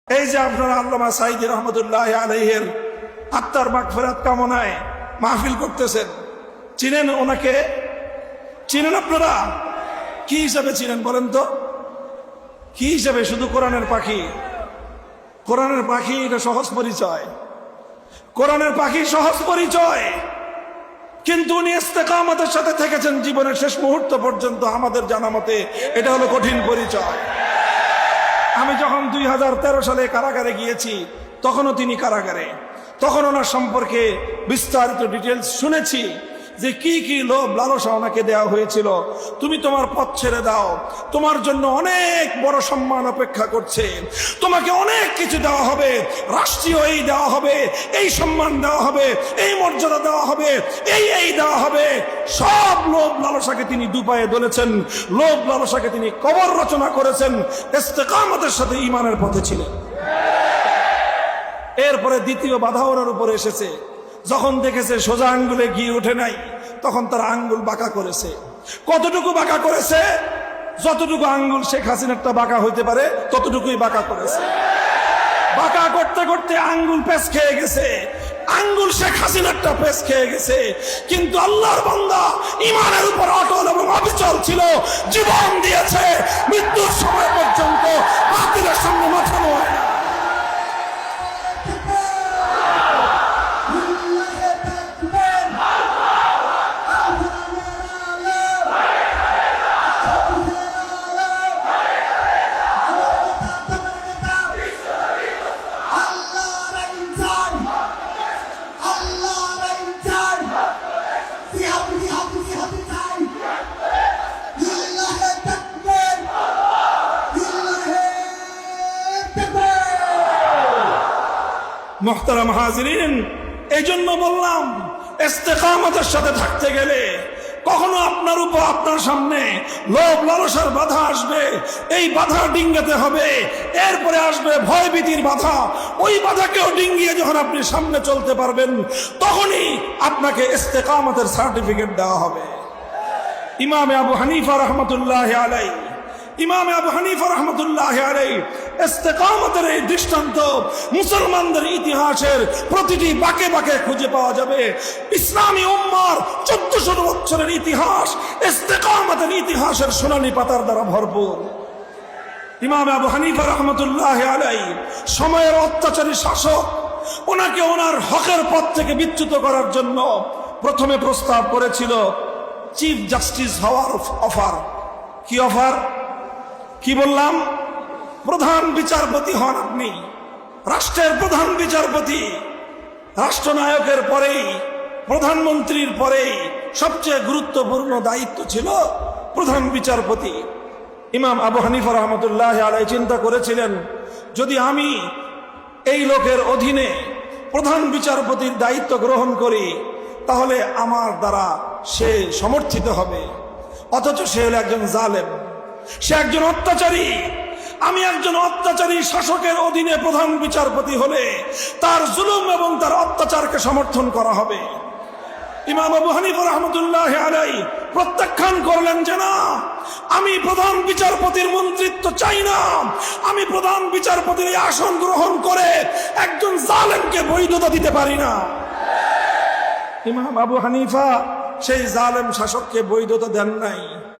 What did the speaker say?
এই যে আপনারা আল্লামা সাঈদী রহমতুল্লাহ আলাইহির আত্মার মাগফিরাত কামনায় মাহফিল করতেছেন, চিনেন ওনাকে? চিনেন আপনারা? কি হিসাবে চিনেন বলেন তো? কি হিসাবে? শুধু কোরআনের পাখি? কোরআনের পাখি এটা সহজ পরিচয়, কোরআনের পাখি সহজ পরিচয়, কিন্তু উনি ইস্তেকামতের সাথে থেকেছেন জীবনের শেষ মুহূর্ত পর্যন্ত। আমাদের জানা মতে এটা হলো কঠিন পরিচয়। আমি যখন 2013 সালে কারাগারে গিয়েছি, তখনও তিনি কারাগারে, তখন ওনার সম্পর্কে বিস্তারিত ডিটেলস শুনেছি যে কি কি লোভ লালসা ওনাকে দেওয়া হয়েছিল। তুমি তোমার পথ ছেড়ে দাও, তোমার জন্য অনেক বড় সম্মান অপেক্ষা করছে, তোমাকে অনেক কিছু দেওয়া হবে, রাষ্ট্রীয় এই দেওয়া হবে, এই সম্মান দেওয়া হবে, এই মর্যাদা দেওয়া হবে, এই দেওয়া হবে। সব লোভ লালসাকে তিনি দুপায়ে দলেছেন, লোভ লালসাকে তিনি কবর রচনা করেছেন, ইস্তেকামতের সাথে ঈমানের পথে ছিলেন। এরপরে দ্বিতীয় বাধা ওনার উপরে এসেছে। যখন দেখেছে সোজা আঙ্গুলে ঘি ওঠে নাই, তখন তার আঙ্গুল বাঁকা করেছে। কতটুকু বাঁকা করেছে? যতটুকু আঙ্গুল শেখ হাসিনারটা বাঁকা হইতে পারে ততটুকুই বাঁকা করেছে। বাঁকা করতে করতে আঙ্গুল পেঁচ খেয়ে গেছে, আঙ্গুল শেখ হাসিনারটা পেঁচ খেয়ে গেছে। কিন্তু আল্লাহর বান্দা ঈমানের উপর অটল এবং অবিচল ছিল, জীবন দিয়েছে, মৃত্যুর সময় পর্যন্ত বাতিলের সামনে মাথা নোয়ায় না। মুহতারাম হাজিরিন, এই জন্য বললাম ইস্তেকামতের সাথে থাকতে গেলে কখনো আপনার উপর, আপনার সামনে লোভ লালসার বাধা আসবে, এই বাধা ডিঙ্গাতে হবে। এরপরে আসবে ভয়ভীতির বাধা, ওই বাধাকেও ডিঙ্গিয়ে যখন আপনি সামনে চলতে পারবেন, তখনই আপনাকে ইস্তেকামতের সার্টিফিকেট দেওয়া হবে। ইমাম আবু হানিফা রহমতুল্লাহ আলাইহি, ইমাম আবু হানিফা রহমতুল্লাহ আলাইহি ইস্তেকামতের এই দৃষ্টান্ত মুসলমানদের ইতিহাসের প্রতিটি বাঁকে বাঁকে খুঁজে পাওয়া যাবে। ইসলামী উম্মার 1400 বছরের ইতিহাস ইস্তেকামতের ইতিহাসের সোনালী পাতার দ্বারা ভরপুর। ইমাম আবু হানিফা রহমতুল্লাহ আলাইহি সময়ের অত্যাচারী শাসক, ওনাকে ওনার হকের পথ থেকে বিচ্যুত করার জন্য প্রথমে প্রস্তাব করেছিল চিফ জাস্টিস হওয়ার অফার। কি অফার? কি বললাম? প্রধান বিচারপতি হন আপনি, রাষ্ট্রের প্রধান বিচারপতি। রাষ্ট্রনায়কের পরেই, প্রধানমন্ত্রীর পরেই সবচেয়ে গুরুত্বপূর্ণ দায়িত্ব ছিল প্রধান বিচারপতি। ইমাম আবু হানিফা রহমতুল্লাহ আলাইহি চিন্তা করেছিলেন, যদি আমি এই লোকের অধীনে প্রধান বিচারপতির দায়িত্ব গ্রহণ করি, তাহলে আমার দ্বারা সে সমর্থিত হবে। অথচ সে হলো একজন জালেম, সে একজন অত্যাচারী। আমি একজন অত্যাচারী শাসকের অধীনে প্রধান বিচারপতি হলে তার জুলুম এবং তার অত্যাচারকে সমর্থন করা হবে। ইমাম আবু হানিফা রহমতুল্লাহ আলাইহি প্রত্যাখ্যান করলেন যে না, আমি প্রধান বিচারপতির মন্ত্রিত্ব চাই না, আমি প্রধান বিচারপতির এই আসন গ্রহণ করে একজন জালেমকে বৈধতা দিতে পারি না। ইমাম আবু হানিফা সেই জালেম শাসককে বৈধতা দেন নাই।